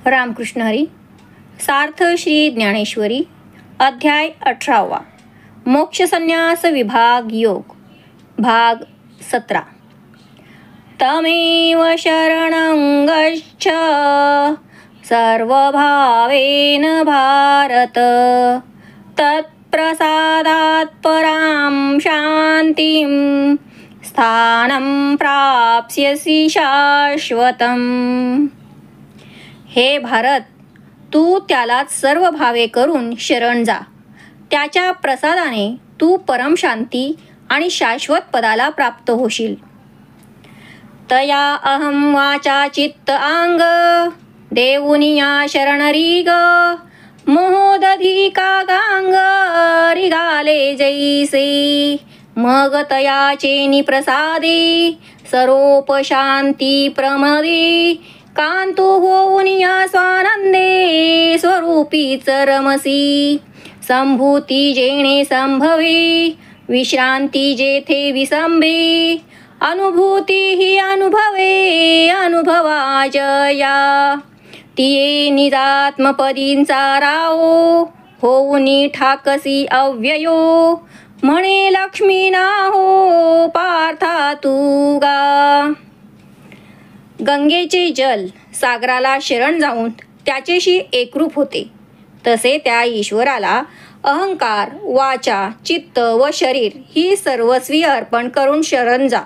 रामकृष्ण हरी. सार्थ श्री ज्ञानेश्वरी. अध्याय 18. मोक्ष संन्यास विभाग योग. भाग 17. तमेव शरणं गच्छ सर्वभावेन भारत, तत्प्रसादात् परां शान्तिं स्थानं प्राप्स्यसि शाश्वतम्. हे भारत, तू त्यालाच सर्व भावे करून शरण जा. त्याच्या प्रसादाने तू परमशांती आणि शाश्वत पदाला प्राप्त होशील. तया अहं वाचा चित्त अंग देऊनिया शरणरी ग, मोहोदधी का गांग रिगाले जैसे, मग तयाचे निप्रसादे सरोपशांती प्रमदे, कांतो होऊन या स्वानंदे स्वरूपीच रमसी. संभूती जेणे संभवे विश्रांती जेथे विसंबे, अनुभूती ही अनुभवे अनुभवा जया. तिये निजात्मपदींचा राओ होऊनी ठाकसी अव्ययो, म्हणे लक्ष्मी ना हो पार्था तू गा. गंगेचे जल सागराला शरण जाऊन त्याच्याशी एकरूप होते, तसे त्या ईश्वराला अहंकार, वाचा, चित्त व शरीर ही सर्वस्वी अर्पण करून शरण जा.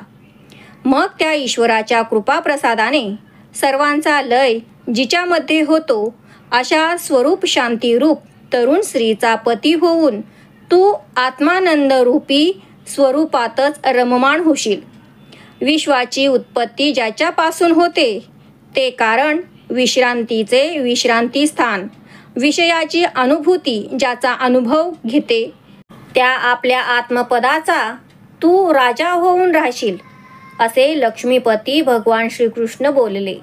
मग त्या ईश्वराच्या कृपाप्रसादाने सर्वांचा लय जिच्यामध्ये होतो अशा स्वरूप शांतीरूप तरुण स्त्रीचा पती होऊन तू आत्मानंदरूपी स्वरूपातच रममाण होशील. विश्वाची उत्पत्ती ज्याच्यापासून होते ते कारण, विश्रांतीचे विश्रांती स्थान, विषयाची अनुभूती ज्याचा अनुभव घेते त्या आपल्या आत्मपदाचा तू राजा होऊन राहशील, असे लक्ष्मीपती भगवान श्रीकृष्ण बोलले.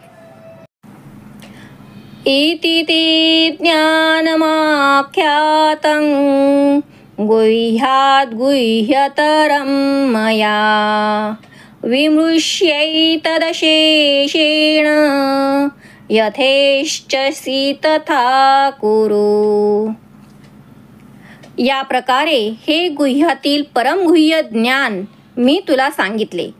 इति ते ज्ञानमाख्यातं गुह्याद् गुह्यतरं मया, विमृश्यैतदशेषेण यथेच्छसि तथा कुरु. या प्रकारे हे गुह्यातील परमगुह्य ज्ञान मी तुला सांगितले.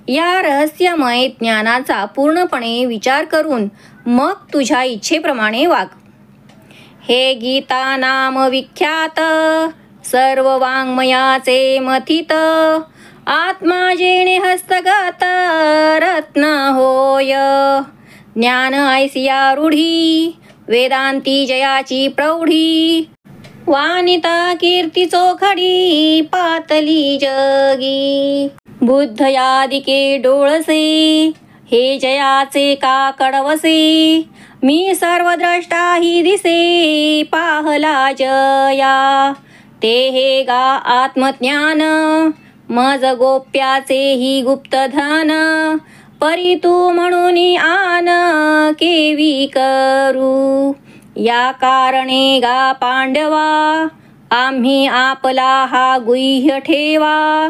या रहस्यमय ज्ञानाचा पूर्णपणे विचार करून मग तुझ्या इच्छेप्रमाणे वाग. हे गीता नाम विख्यात सर्व वाङ्मयाचे मथित, आत्मा जेणे हस्तगत रत्न होय. ज्ञान ऐसिया रूढी वेदांती जयाची प्रौढी, वानिता कीर्ती चोखडी पातली जगी. बुद्ध यादिके डोळसे हे जयाचे का कडवसे, मी सर्वद्रष्टा ही दिसे पाहला जया. ते हे गा आत्मज्ञान मज गोप्याचे ही गुप्तधन, परी तू म्हणून आन केवी करू. या कारणे गा पांडवा आम्ही आपला हा गुह्य ठेवा,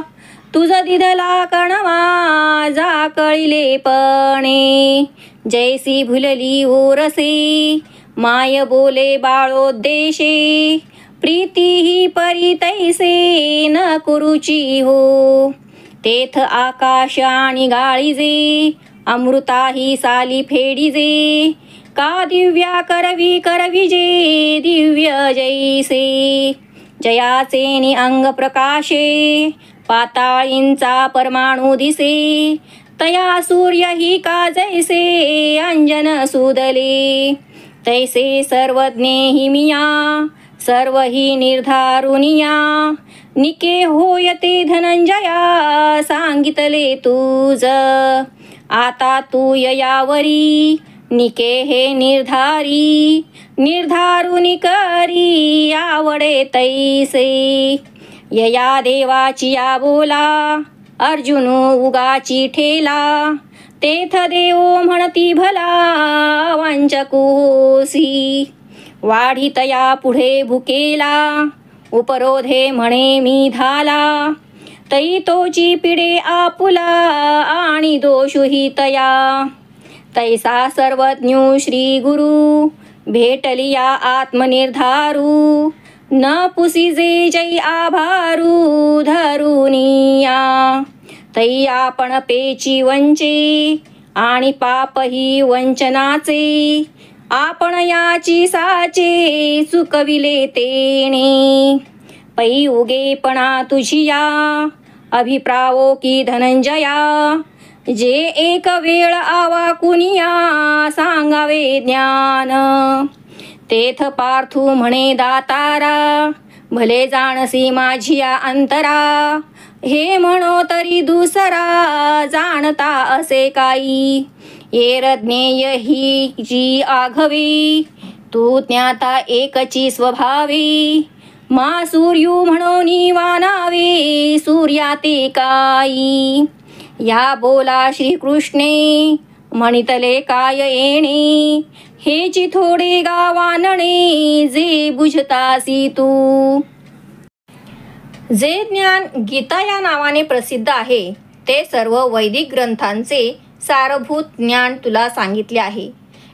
तुझ दिधला कणवा जा कळिले पणे. जैसी भुलली ओरसे माय बोले बाळोद्देशे, प्रीती ही परी तैसे न कुरुची हो. तेथ आकाश आणि गाळीजे अमृता ही साली फेडीजे, का दिव्या करवी करविजे दिव्य जैसे. जयाचे नि अंग प्रकाशे पाताळींचा परमाणू दिसे, तया सूर्य ही का जैसे अंजन सुदले. तैसे सर्वज्ञे हि मिया सर्व ही निर्धारुनिया, निके होयते धनंजया सांगितले तुझ. आता तू ययावरी निके हे निर्धारी, निर्धारुनी करी आवडे तैसे. यया देवाची या बोला अर्जुन उगाची ठेला, तेथ देव म्हणती भला वांचकुसी. वाढीतया पुढे भुकेला उपरोधे म्हणे मी धाला, तई तोची पिढे आपुला आणि दोषुही तया. तैसा सर्वज्ञ श्री गुरु, भेटलिया आत्मनिर्धारू. न पुसिजे जै आभारू, धरुनिया तै आपण पेची वंचे, आणि पापही वंचनाचे. आपण याची साचे, चुकविले तेने. पै उगेपणा तुझिया, अभिप्रावो की धनंजया. जे एक वेळ आवा कुनिया, सांगावे ज्ञान. तेथ पार्थू म्हणे दातारा, भले जाणसी माझिया अंतरा. हे म्हणो तरी दुसरा, जाणता असे काही. येरज्ञेय ही जी आघवी, तू ज्ञाता एकची स्वभावी. मा सूर्यू म्हणोनी वानावे, सूर्या ते काही. या बोला श्रीकृष्णे, म्हणितले काय येणे. हेची थोडे गावानणे, जे बुझतासी तू. जे ज्ञान गीता या नावाने प्रसिद्ध आहे, ते सर्व वैदिक ग्रंथांचे सारभूत ज्ञान तुला सांगितले आहे.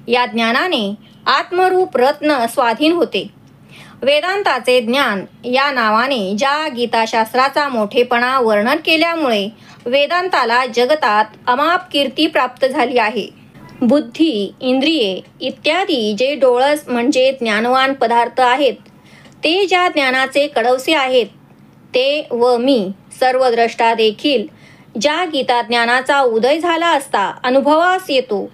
या ज्ञानाने आत्मरूप रत्न स्वाधीन होते. वेदांताचे ज्ञान या नावाने ज्या गीताशास्त्राचा मोठेपणा वर्णन केल्यामुळे वेदांताला जगतात अमाप कीर्ती प्राप्त झाली आहे. बुद्धी, इंद्रिये इत्यादी जे डोळस म्हणजे ज्ञानवान पदार्थ आहेत, ते ज्या ज्ञानाचे कडवसे आहेत, ते व मी सर्व द्रष्टा देखील ज्या गीता ज्ञानाचा उदय झाला असता अनुभवास येतो,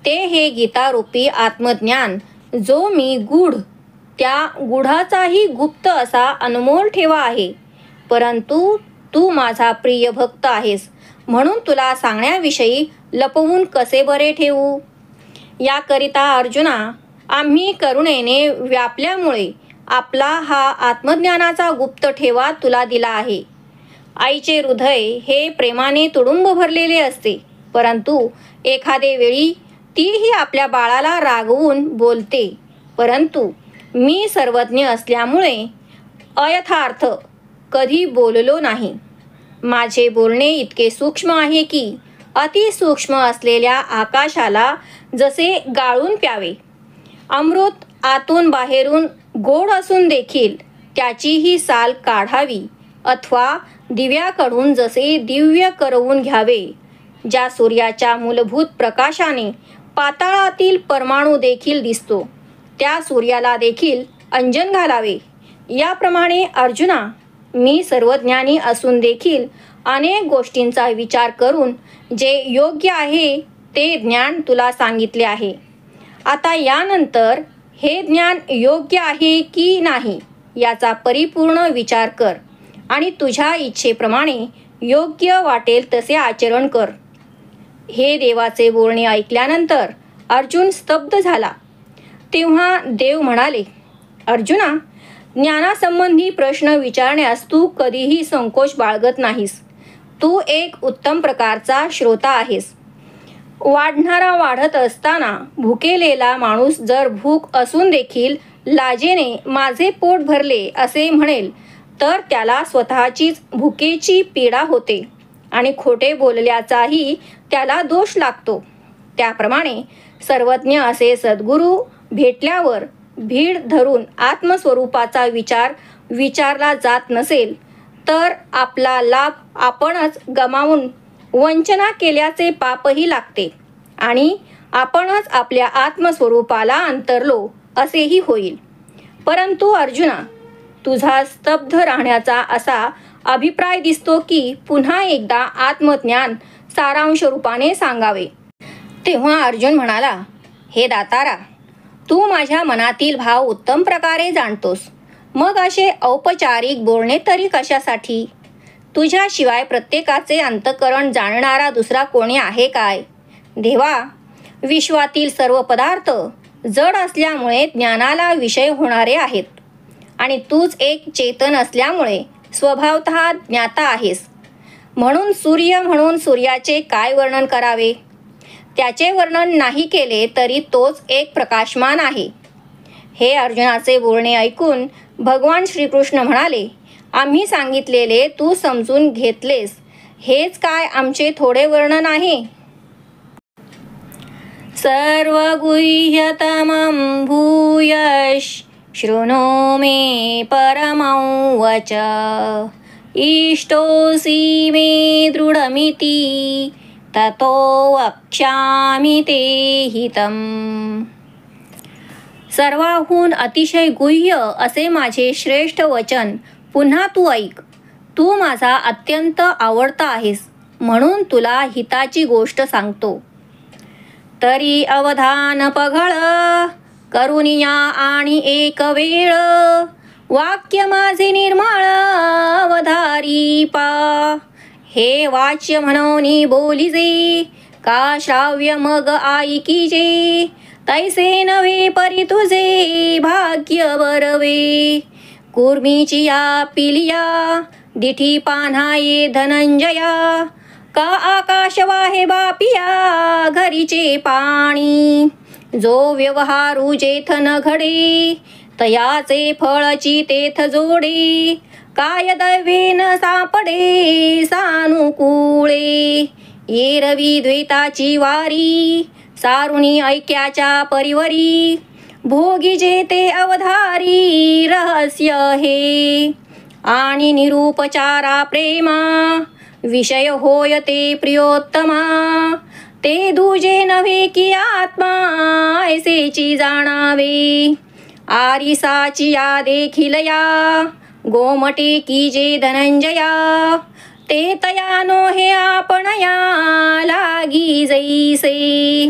ते हे गीतारूपी आत्मज्ञान, जो मी गूढ त्या गुढाचाही गुप्त असा अनमोल ठेवा आहे. परंतु तू माझा प्रिय भक्त आहेस, म्हणून तुला सांगण्याविषयी लपवून कसे बरे ठेवू. याकरिता अर्जुना, आम्ही करुणेने व्यापल्यामुळे आपला हा आत्मज्ञानाचा गुप्त ठेवा तुला दिला आहे. आईचे हृदय हे प्रेमाने तुडुंब भरलेले असते, परंतु एखादे वेळी तीही आपल्या बाळाला रागवून बोलते. परंतु मी सर्वज्ञ असल्यामुळे अयथार्थ कधी बोललो नाही. माझे बोलणे इतके सूक्ष्म आहे की अतिसूक्ष्म असलेल्या आकाशाला जसे गाळून प्यावे. अमृत आतून बाहेरून गोड असून देखील त्याचीही साल काढावी, अथवा दिव्याकडून जसे दिव्य करवून घ्यावे. ज्या सूर्याच्या मूलभूत प्रकाशाने पाताळातील परमाणू देखील दिसतो, त्या सूर्याला देखील अंजन घालावे. याप्रमाणे अर्जुना, मी सर्वज्ञानी असून देखील अनेक गोष्टींचा विचार करून जे योग्य आहे ते ज्ञान तुला सांगितले आहे. आता यानंतर हे ज्ञान योग्य आहे की नाही याचा परिपूर्ण विचार कर आणि तुझ्या इच्छेप्रमाणे योग्य वाटेल तसे आचरण कर. हे देवाचे बोलणे ऐकल्यानंतर अर्जुन स्तब्ध झाला. तेव्हा देव म्हणाले, अर्जुना, ज्ञानासंबंधी प्रश्न विचारण्यास तू कधीही संकोच बाळगत नाहीस. तू एक उत्तम प्रकारचा श्रोता आहेस. वाढणारा वाढत असताना भुकेलेला माणूस जर भूक असून देखील लाजेने माझे पोट भरले असे म्हणेल, तर त्याला स्वतःचीच भुकेची पीडा होते आणि खोटे बोलल्याचाही त्याला दोष लागतो. त्याप्रमाणे सर्वज्ञ असे सद्गुरू भेटल्यावर भीड धरून आत्मस्वरूपाचा विचार विचारला जात नसेल, तर आपला लाभ आपणच गमावून वंचना केल्याचे पापही लागते आणि आपणच आपल्या आत्मस्वरूपाला अंतरलो असेही होईल. परंतु अर्जुना, तुझा स्तब्ध राहण्याचा असा अभिप्राय दिसतो की पुन्हा एकदा आत्मज्ञान सारांश रूपाने सांगावे. तेव्हा अर्जुन म्हणाला, हे दातारा, तू माझ्या मनातील भाव उत्तम प्रकारे जाणतोस. मग असे औपचारिक बोलणे तरी कशासाठी? तुझ्याशिवाय प्रत्येकाचे अंतःकरण जाणणारा दुसरा कोणी आहे काय? देवा, विश्वातील सर्व पदार्थ जड असल्यामुळे ज्ञानाला विषय होणारे आहेत आणि तूच एक चेतन असल्यामुळे स्वभावतः ज्ञाता आहेस. म्हणून सूर्य म्हणून सूर्याचे काय वर्णन करावे? त्याचे वर्णन नाही केले तरी तोच एक प्रकाशमान आहे. हे अर्जुनाचे बोलणे ऐकून भगवान श्रीकृष्ण म्हणाले, आम्ही सांगितलेले तू समजून घेतलेस, हेच काय आमचे थोडे वर्णन आहे? सर्वगुह्यतमं भूयश् शृणु मे परमं वच। इष्टोऽसि मे दृढमिति ततो वक्ष्यामि ते हितम्। सर्वाहून अतिशय गुह्य असे माझे श्रेष्ठ वचन पुन्हा तू ऐक. तू माझा अत्यंत आवडता आहेस म्हणून तुला हिताची गोष्ट सांगतो. तरी अवधान पघळ करुनिया आणि एक वेळ, वाक्य माझे निर्मळ अवधारी पा. हे वाच्य म्हणून बोलिजे, का श्राव्य मग ऐकिजे. तैसे नव्हे परी तुझे भाग्य बरवे. कुर्मीची या पिलिया दिठी पान्हाये धनंजया. का आकाश वाहे बापिया घरीचे पाणी. जो व्यवहारू जेथ न घडे, तयाचे फळची तेथ जोडे. काय दैवे न सापडे सानुकूळे. येरवी द्वैताची वारी, सारुणी ऐक्याच्या परिवरी. भोगी जेते अवधारी रहस्य हे. आणि निरुपचारा प्रेमा, विषय होय ते प्रियोत्तमा. ते दुजे नव्हे की आत्मा, ऐसेची जाणावे. आरिसाची या देखील या, गोमटे की जे धनंजया. ते तयानो हे आपण या लागी जैसे.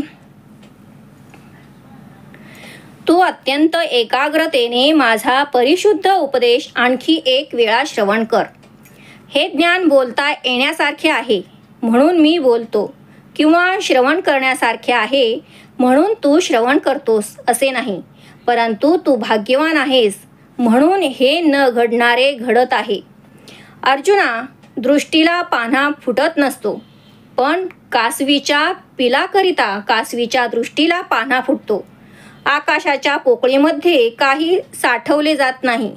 तू अत्यंत एकाग्रतेने माझा परिशुद्ध उपदेश आणखी एक वेळा श्रवण कर. हे ज्ञान बोलता येण्यासारखे आहे म्हणून मी बोलतो, किंवा श्रवण करण्यासारखे आहे म्हणून तू श्रवण करतोस असे नाही, परंतु तू भाग्यवान आहेस म्हणून हे न घडणारे घडत आहे. अर्जुना, दृष्टीला पान्हा फुटत नसतो, पण कासवीच्या पिलाकरिता कासवीच्या दृष्टीला पान्हा फुटतो. आकाशाच्या पोकळीमध्ये काही साठवले जात नाही,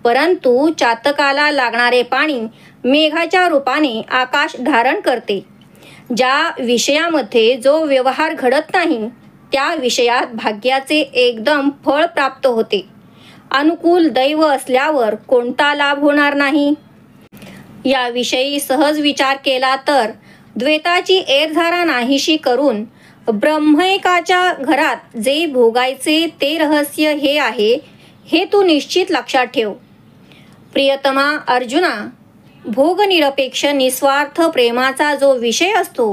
परंतु चातकाला लागणारे पाणी मेघाच्या रूपाने आकाश धारण करते. ज्या विषयामध्ये जो व्यवहार घडत नाही त्या विषयात भाग्याचे एकदम फळ प्राप्त होते. अनुकूल दैव असल्यावर कोणता लाभ होणार नाही. याविषयी सहज विचार केला तर द्वैताची एरझारा नाहीशी करून ब्रह्मैकाच्या घरात जे भोगायचे ते रहस्य हे आहे, हे तू निश्चित लक्षात ठेव. प्रियतमा अर्जुना, भोगनिरपेक्ष निस्वार्थ प्रेमाचा जो विषय असतो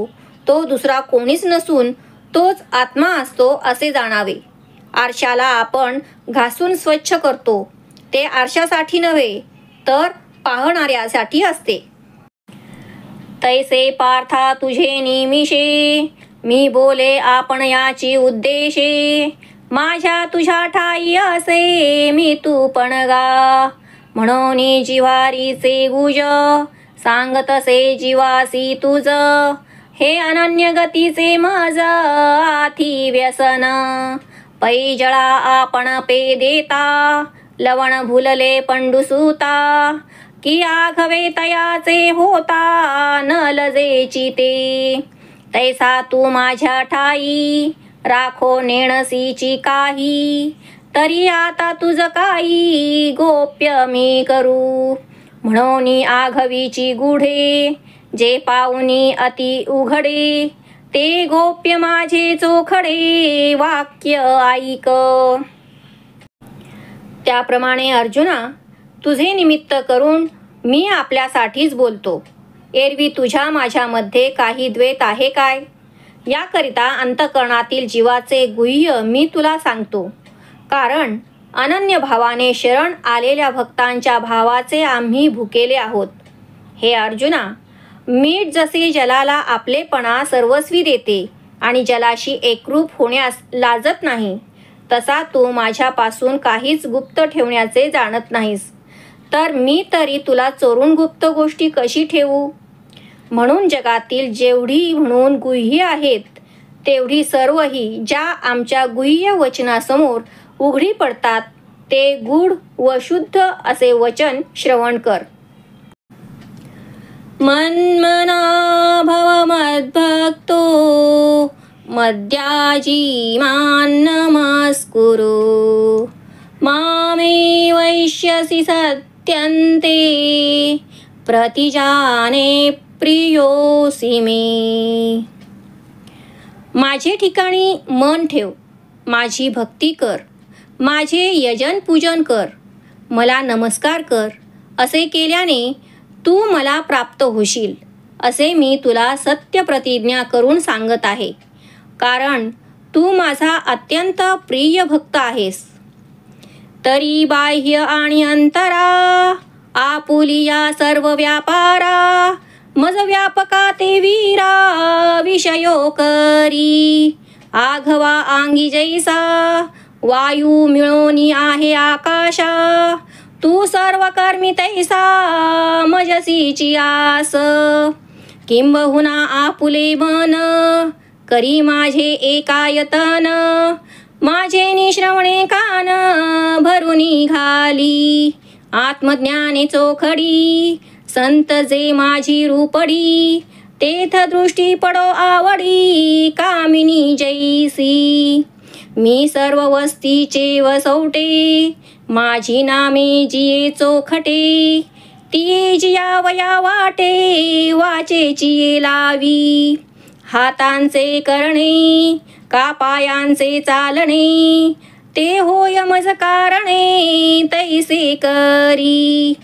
तो दुसरा कोणीच नसून तोच आत्मा असतो असे जाणावे. आरशाला आपण घासून स्वच्छ करतो ते आरशासाठी नव्हे तर पाहणाऱ्यासाठी असते. तैसे पार्था तुझे निमिषे, मी बोले आपण याची उद्देशे. माझ्या तुझ्या ठाई असे मी तू पण गा. म्हणून जिवारीचे गुज, सांगतसे जीवासी तुझ. हे अनन्य गतीचे मज आथी व्यसन. पैजळा आपण पे देता, लवण भुलले पंडुसूता. की आघवे तयाचे होता न लजेची ते. तैसा तू माझ्या ठाई, राखो नेणसीची काही. तरी आता तुझ काही गोप्य मी करू. म्हणून आघवीची गुढे, जे पाहुनी अति उघडे. ते गोप्य माझे चोखडे वाक्य ऐक. त्याप्रमाणे अर्जुना, तुझे निमित्त करून मी आपल्यासाठीच बोलतो. एरवी तुझ्या माझ्यामध्ये काही द्वैत आहे काय? याकरिता अंतःकरणातील जीवाचे गुह्य मी तुला सांगतो. कारण अनन्य भावाने शरण आलेल्या भक्तांच्या भावाचे आम्ही भुकेले आहोत. हे अर्जुना, मीठ जसे जलाला आपलेपणा सर्वस्वी देते आणि जलाशी एकरूप होण्यास लाजत नाही, तसा तू माझ्यापासून काहीच गुप्त ठेवण्याचे जाणत नाहीस, तर मी तरी तुला चोरून गुप्त गोष्टी कशी ठेवू? म्हणून जगातील जेवढी म्हणून गुह्य आहेत तेवढी सर्वही ज्या आमच्या गुह्य वचनासमोर उघडी पडतात ते गूढ व शुद्ध असे वचन श्रवण कर. मन्मना भव मद्भक्तो मद्याजीमान् नमस्कुरु मामे वैश्यसि सत्यन्ते प्रतिजाने प्रियोसि मे. माझे ठिकाणी मन ठेव, माझी भक्ती कर, माझे यजन पूजन कर, मला नमस्कार कर. असे केल्याने तू मला प्राप्त होशील असे मी तुला सत्य प्रतिज्ञा करून सांगत आहे, कारण तू माझा अत्यंत प्रिय भक्त आहेस. तरी बाह्य आणि अंतरा आपुलिया सर्व व्यापारा मज व्यापका ते वीरा विषयो करी. आघवा अंगी जैसा वायू मिळोनी आहे आकाशा तू सर्व कर्मी तैसा मजसीची आस. किंबहुना आपुले मन करी माझे एकायतन माझे निश्रवणे कान भरुनी घाली. आत्मज्ञाने चोखडी संत जे माझी रूपडी तेथ दृष्टी पडो आवडी कामिनी जैसी. मी सर्व वस्तीचे वसवटे माझी नामे जिये चोखटे ती जिया वया वाटे वाचे चिये लावी. हातांचे करणे का पायांचे चालणे ते होय मज कारणे तैसे करी.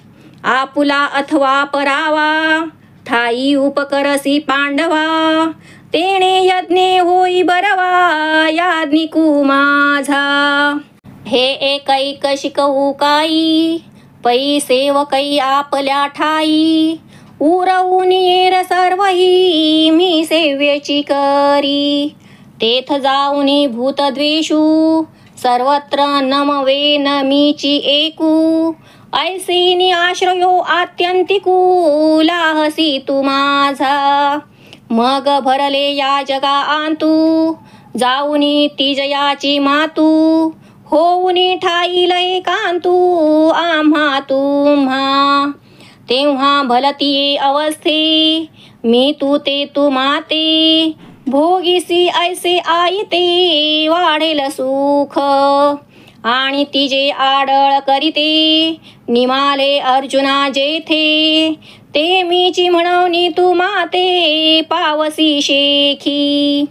आपुला अथवा परावा ठाई उपकरसी पांडवा तेणे यज्ञे होई बरवा याज्ञिकू माझा. हे एकैक शिकवू काई पै सेवकै आपल्या ठाई उरवून येर सर्वही मी सेव्यची करी. तेथ जाऊनी भूतद्वेषू सर्वत्र नमवे नमीची एकू ऐसीनी आश्रयो आत्यंतिकू लाहसी तू माझा. मग भरले या जगा आंतू जाऊनी तिजयाची मातू होऊनी ठाईल एकांतू आम्हा तुम्हा. तेव्हा भलती अवस्थे मी तू ते तू माते भोगीसी ऐसे आईते वाढेल सुख. आणि तिजे आडळ करीते निमाले अर्जुना जेथे ते मीची म्हणवनी तू माते पावसी शेखी.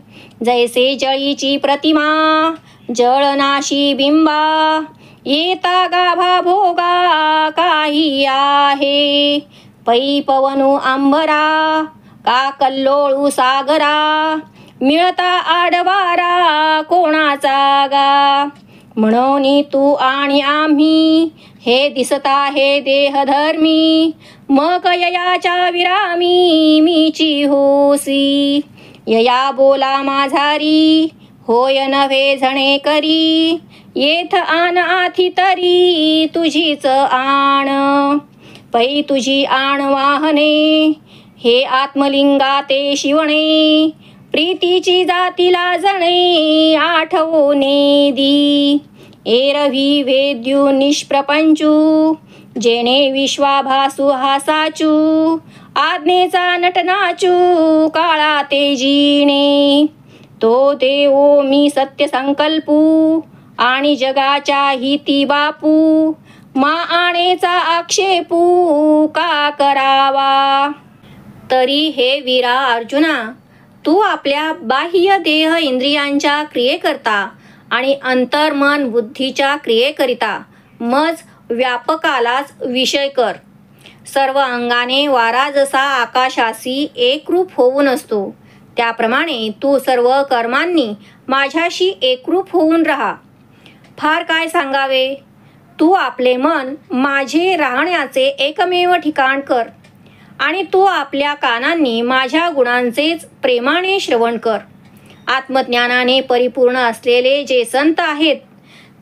जैसे जळीची प्रतिमा जळनाशी बिंबा येता गाभा भोगा काही आहे. पै पवनु अंबरा का कल्लोळू सागरा मिळता आडवारा कोणाचा गा. म्हणून तू आणि आम्ही हे दिसत आहे देहधर्मी मग ययाच्या विरामी मीची होसी. यया बोला माझारी होय नव्हे झणे करी येथ आन आथी तरी तुझीच आण. पै तुझी आण वाहने हे आत्मलिंगा ते शिवणे प्रीतीची जातीला जणे आठवणे दी. एरवी वेद्यू निष्प्रपंचू जेणे विश्वाभासू हा साचू आज्ञेचा नटनाचू काळा ते जीणे. तो देवो मी सत्य संकल्पू आणि जगाच्या हिती बापू मा आणेचा आक्षेपू का करावा. तरी हे वीरा अर्जुना तू आपल्या बाह्य देह इंद्रियांच्या क्रियेकरता आणि अंतर्मन बुद्धीच्या क्रियेकरिता मज व्यापकालाच विषय कर. सर्व अंगाने वारा जसा आकाशाशी एकरूप होऊन असतो त्याप्रमाणे तू सर्व कर्मांनी माझ्याशी एकरूप होऊन राहा. फार काय सांगावे, तू आपले मन माझे राहण्याचे एकमेव ठिकाण कर आणि तू आपल्या कानांनी माझ्या गुणांचेच प्रेमाने श्रवण कर. आत्मज्ञानाने परिपूर्ण असलेले जे संत आहेत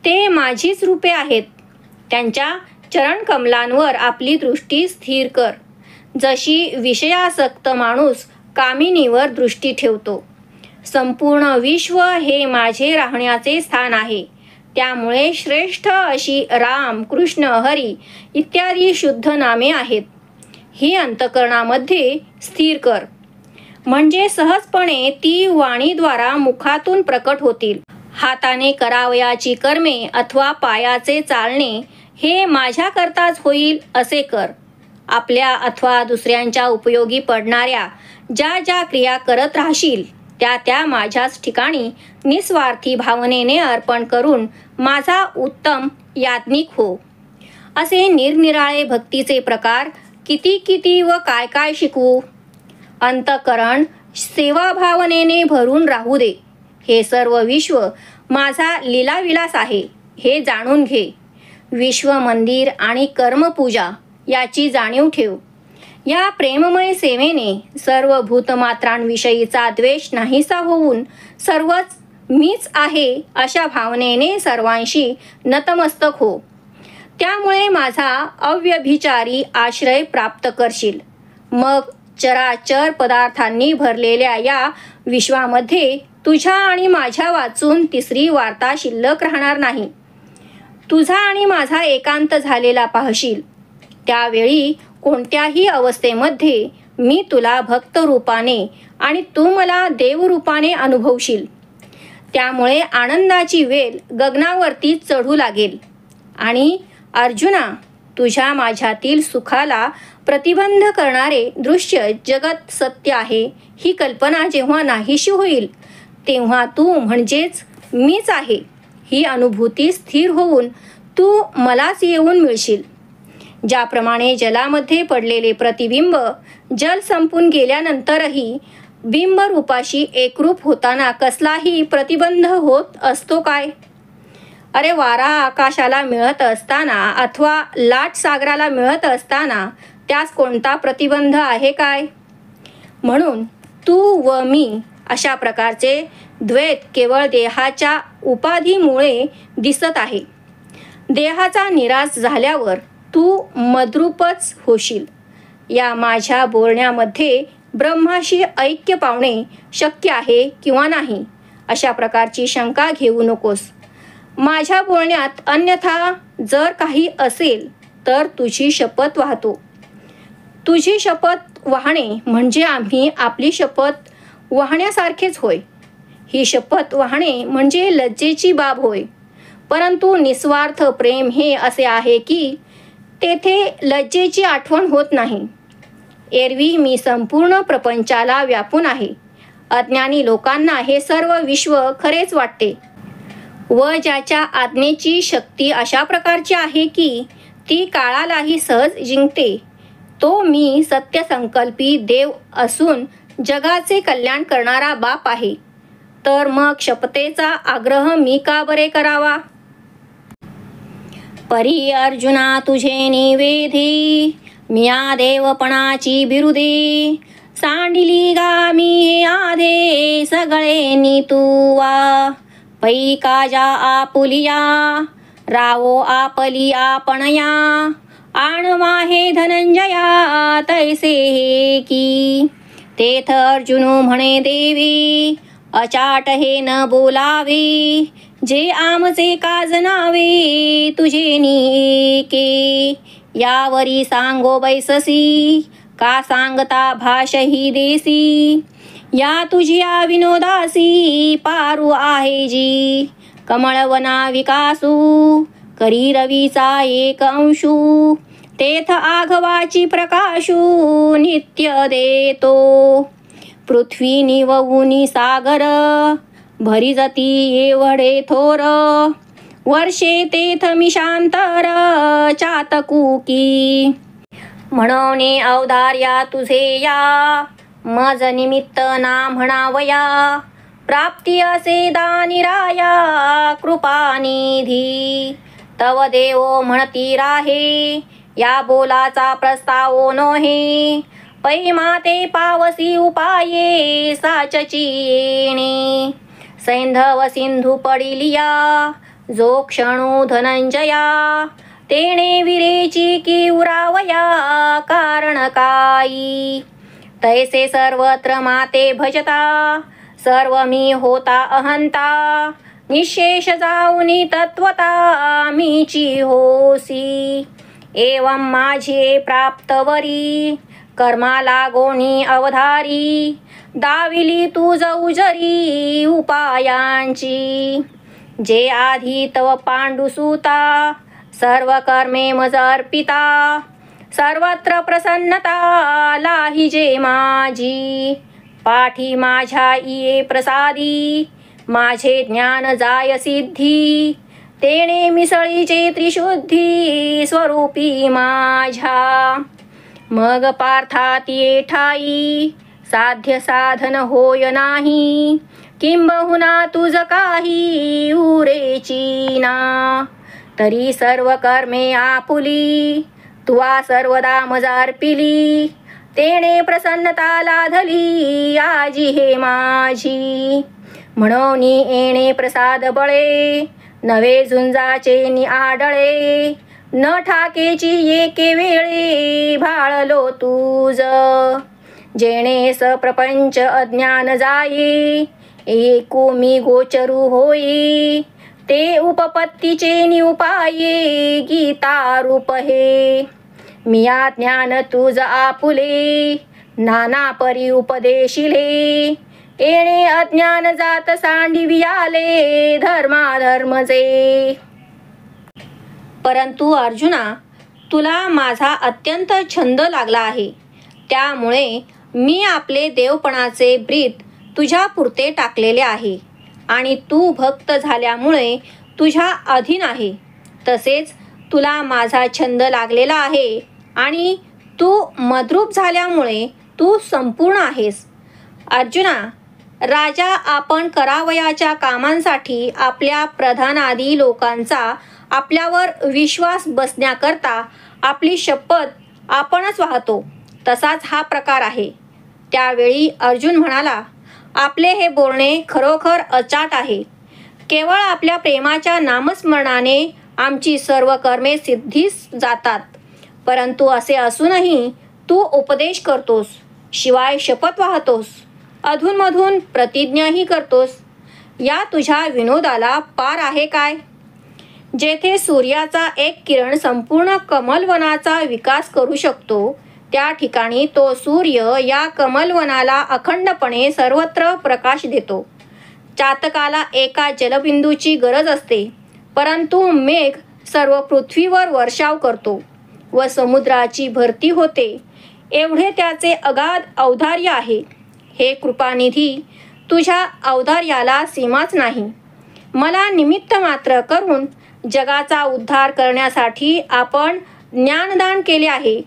ते माझीच रूपे आहेत. त्यांच्या चरणकमलांवर आपली दृष्टी स्थिर कर. जशी विषयासक्त माणूस कामिनीवर दृष्टी ठेवतो. संपूर्ण विश्व हे माझे राहण्याचे स्थान आहे. त्यामुळे श्रेष्ठ अशी राम, कृष्ण, हरी इत्यादी शुद्ध नामे आहेत. ही अंतःकरणामध्ये स्थिर कर. म्हणजे सहजपणे ती वाणीद्वारा मुखातून प्रकट होतील. हाताने करावयाची कर्मे अथवा पायाचे चालणे हे माझ्याकरताच होईल असे कर. आपल्या अथवा दुसऱ्यांच्या उपयोगी पडणाऱ्या ज्या ज्या क्रिया करत राहशील त्या त्या माझ्याच ठिकाणी निस्वार्थी भावनेने अर्पण करून माझा उत्तम याज्ञिक हो. असे निरनिराळे भक्तीचे प्रकार किती किती व काय काय शिकवू. अंतःकरण सेवाभावनेने भरून राहू दे. हे सर्व विश्व माझा लीलाविलास आहे हे जाणून घे. विश्व मंदिर आणि कर्मपूजा याची जाणीव ठेव. या प्रेममय सेवेने सर्व भूतमात्रांविषयीचा द्वेष नाहीसा होऊन सर्वच मीच आहे अशा भावनेने सर्वांशी नतमस्तक हो. त्यामुळे माझा अव्यभिचारी आश्रय प्राप्त करशील. मग चराचर पदार्थांनी भरलेल्या या विश्वामध्ये तुझ्या आणि माझ्या वाचून तिसरी वार्ता शिल्लक राहणार नाही. तुझा आणि माझा एकांत झालेला पाहशील. त्यावेळी कोणत्याही अवस्थेमध्ये मी तुला भक्त रूपाने आणि तू मला देवरूपाने अनुभवशील. त्यामुळे आनंदाची वेल गगनावरती चढू लागेल. आणि अर्जुना, तुझ्या माझ्यातील सुखाला प्रतिबंध करणारे दृश्य जगत सत्य आहे ही कल्पना जेव्हा नाहीशी होईल तेव्हा तू म्हणजेच मीच आहे ही अनुभूती स्थिर होऊन तू मलाच येऊन मिळशील. ज्याप्रमाणे जलामध्ये पडलेले प्रतिबिंब जल संपून गेल्यानंतरही बिंबरूपाशी एकरूप होताना कसलाही प्रतिबंध होत असतो काय? अरे, वारा आकाशाला मिळत असताना अथवा लाट सागराला मिळत असताना त्यास कोणता प्रतिबंध आहे काय? म्हणून तू व मी अशा प्रकारचे द्वैत केवळ देहाच्या उपाधीमुळे दिसत आहे. देहाचा निराश झाल्यावर तू मद्रूपच होशील. या माझ्या बोलण्यामध्ये ब्रह्माशी ऐक्य पावणे शक्य आहे किंवा नाही अशा प्रकारची शंका घेऊ नकोस. माझ्या बोलण्यात अन्यथा जर काही असेल तर तुझी शपथ वाहतो. तुझी शपथ वाहणे म्हणजे आम्ही आपली शपथ वाहण्यासारखेच होय. ही शपथ वाहणे म्हणजे लज्जेची बाब होय. परंतु निस्वार्थ प्रेम हे असे आहे की तेथे लज्जेची आठवण होत नाही. एरवी मी संपूर्ण प्रपंचाला व्यापून आहे. अज्ञानी लोकांना हे सर्व विश्व खरेच वाटते व ज्याच्या आज्ञेची शक्ती अशा प्रकारची आहे की ती काळालाही सहज जिंकते तो मी सत्यसंकल्पी देव असून जगाचे कल्याण करणारा बाप आहे. तर मग शपथेचा आग्रह मी का बरे करावा? परी अर्जुना तुझे निवेदी मिया देवपणाची बिरुदे सांडिली गा मी आधे सगळे नीतुवा पै काजा आपुलिया रावो आपली आपणया आणवा हे धनंजया तैसे हे की. तेथ अर्जुनो म्हणे देवी अचाट हे न बोलावे जे आमचे काज नावे तुझे नीके. यावरी सांगो बैससी का सांगता भाषही देसी या तुझिया विनोदासी पारू आहे जी. कमळवना विकासू करी रवीचा एक अंशू तेथ आघवाची प्रकाशू नित्य देतो. पृथ्वी निवऊनी सागर भरी जाती एवढे थोर वर्षे तेथ मिशांतर चातकुकी. म्हणून अवधार्या तुझे या मज निमित्त ना म्हणावया प्राप्ती असे दानिराया कृपानिधी. तव देव म्हणती राहे या बोलाचा प्रस्तावो नोहे पै माते पावसी उपाये साचची येणे. सैंधव सिंधू पडिलिया जो क्षणू धनंजया तेणे विरेची की उरावया कारण काई. तैसे सर्वत्र माते भजता सर्व मी होता अहंता निशेष जाऊनी तत्वता मीची होसी. एवं माझे प्राप्तवरी कर्माला गोणी अवधारी, दाविली तुझ उजरी उपायांची. जे आधी तव पांडुसुता, सर्व कर्मे मज अर्पिता. सर्वत्र प्रसन्नता लाहिजे माझी, पाठी माझ्या इये प्रसादी. माझे ज्ञान जाय सिद्धी, तेणे मिसळीचे त्रिशुद्धी स्वरूपी माझ्या. मग पार्थात ये ठाई, साध्य साधन होय नाही. किंबहुना तुझ काही उरेची ना. तरी सर्व कर्मे आपुली, तुवा सर्वदा मज अर्पिली. तेणे प्रसन्नता लाधली आजी हे माझी. म्हणून येणे प्रसाद बळे, नवे झुंजाचे नि आडळे. न ठाकेची एके वेळे भाळलो तुझ. जेणे स प्रपंच अज्ञान जाये, एकू मी गोचरू होई. ते उपपत्तीचे नि उपाये गीता रूप हे. मिया ज्ञान तुझ आपुले, नाना परी उपदेशिले. येणे अज्ञान जात सांडिवियाले धर्माधर्मचे. परंतु अर्जुना, तुला माझा अत्यंत छंद लागला आहे. त्यामुळे मी आपले देवपणाचे ब्रीद तुझ्या पुरते टाकलेले आहे आणि तू भक्त झाल्यामुळे तुझ्या अधीन आहे. तसेच तुला माझा छंद लागलेला आहे आणि तू मद्रूप झाल्यामुळे तू संपूर्ण आहेस. अर्जुना, राजा आपण करावयाच्या कामांसाठी आपल्या प्रधानादी लोकांचा आपल्यावर विश्वास बसण्याकरता आपली शपथ आपणच वाहतो, तसाच हा प्रकार आहे. त्यावेळी अर्जुन म्हणाला, आपले हे बोलणे खरोखर अचाट आहे. केवळ आपल्या प्रेमाच्या नामस्मरणाने आमची सर्व कर्मे सिद्धीस जातात. परंतु असे असूनही तू उपदेश करतोस, शिवाय शपथ वाहतोस, अधूनमधून प्रतिज्ञाही करतोस. या तुझ्या विनोदाला पार आहे काय? जेथे सूर्याचा एक किरण संपूर्ण कमलवनाचा विकास करू शकतो, त्या ठिकाणी तो सूर्य या कमलवनाला अखंडपणे सर्वत्र प्रकाश देतो. चातकाला एका जलबिंदूची गरज असते, परंतु मेघ सर्व पृथ्वीवर वर्षाव करतो व समुद्राची भरती होते. एवढे त्याचे अगाध औदार्य आहे. हे कृपानिधी, तुझ्या औदार्याला सीमाच नाही. मला निमित्त मात्र करून जगाचा उद्धार करण्यासाठी आपण ज्ञानदान केले आहे.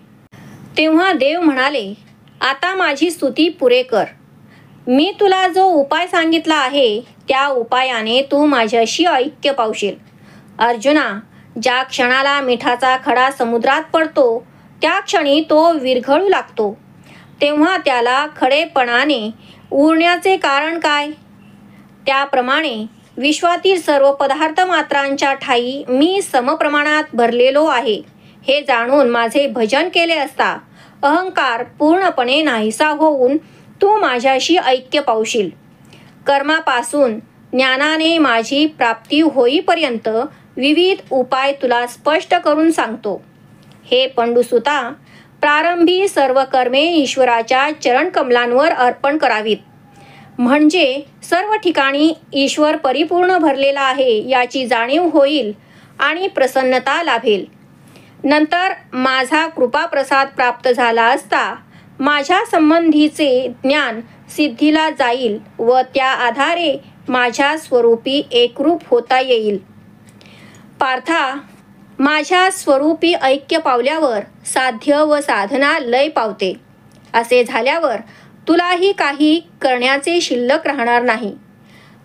तेव्हा देव म्हणाले, आता माझी स्तुती पुरे कर. मी तुला जो उपाय सांगितला आहे त्या उपायाने तू माझ्याशी ऐक्य पावशील. अर्जुना, ज्या क्षणाला मिठाचा खडा समुद्रात पडतो त्या क्षणी तो विरघळू लागतो. तेव्हा त्याला खडेपणाने उरण्याचे कारण काय? त्याप्रमाणे विश्वातील सर्व पदार्थ मात्रांच्या ठायी मी समप्रमाणात भरलेलो आहे. हे जाणून माझे भजन केले असता अहंकार पूर्णपणे नाहीसा होऊन तू माझ्याशी ऐक्य पावशील. कर्मापासून ज्ञानाने माझी प्राप्ती होईपर्यंत विविध उपाय तुला स्पष्ट करून सांगतो. हे पंडुसुता, प्रारंभी सर्व कर्मे ईश्वराच्या चरणकमलांवर अर्पण करावीत. म्हणजे सर्व ठिकाणी ईश्वर परिपूर्ण भरलेला आहे याची जाणीव होईल आणि प्रसन्नता लाभेल. नंतर माझा कृपाप्रसाद प्राप्त झाला असता माझ्या संबंधीचे ज्ञान सिद्धीला जाईल व त्या आधारे माझ्या स्वरूपी एकरूप होता येईल. पार्था, माझ्या स्वरूपी ऐक्य पावल्यावर साध्य व साधना लय पावते. असे झाल्यावर तुलाही काही करण्याचे शिल्लक राहणार नाही.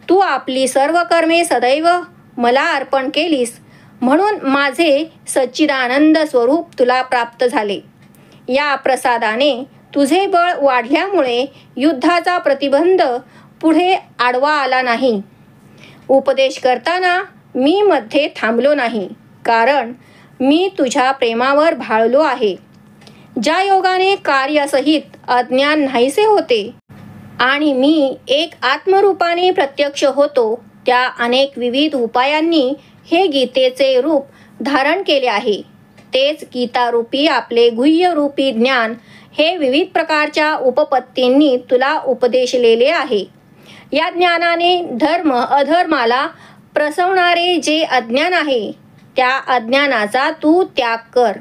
तू आपली सर्व कर्मे सदैव मला अर्पण केलीस म्हणून माझे सच्चिदानंद स्वरूप तुला प्राप्त झाले. या प्रसादाने तुझे बळ वाढल्यामुळे युद्धाचा प्रतिबंध पुढे आडवा आला नाही. उपदेश करताना मी मध्ये थांबलो नाही, कारण मी तुझ्या प्रेमावर भाळलो आहे. ज्या योगाने कार्यसहित अज्ञान नाहीसे होते आणि मी एक आत्मरूपाने प्रत्यक्ष होतो, त्या अनेक विविध उपायांनी हे गीतेचे रूप धारण केले आहे. तेच गीतारूपी आपले गुह्यरूपी ज्ञान हे विविध प्रकारच्या उपपत्तींनी तुला उपदेशलेले आहे. या ज्ञानाने धर्म अधर्माला प्रसवणारे जे अज्ञान आहे त्या अज्ञानाचा तू त्याग कर.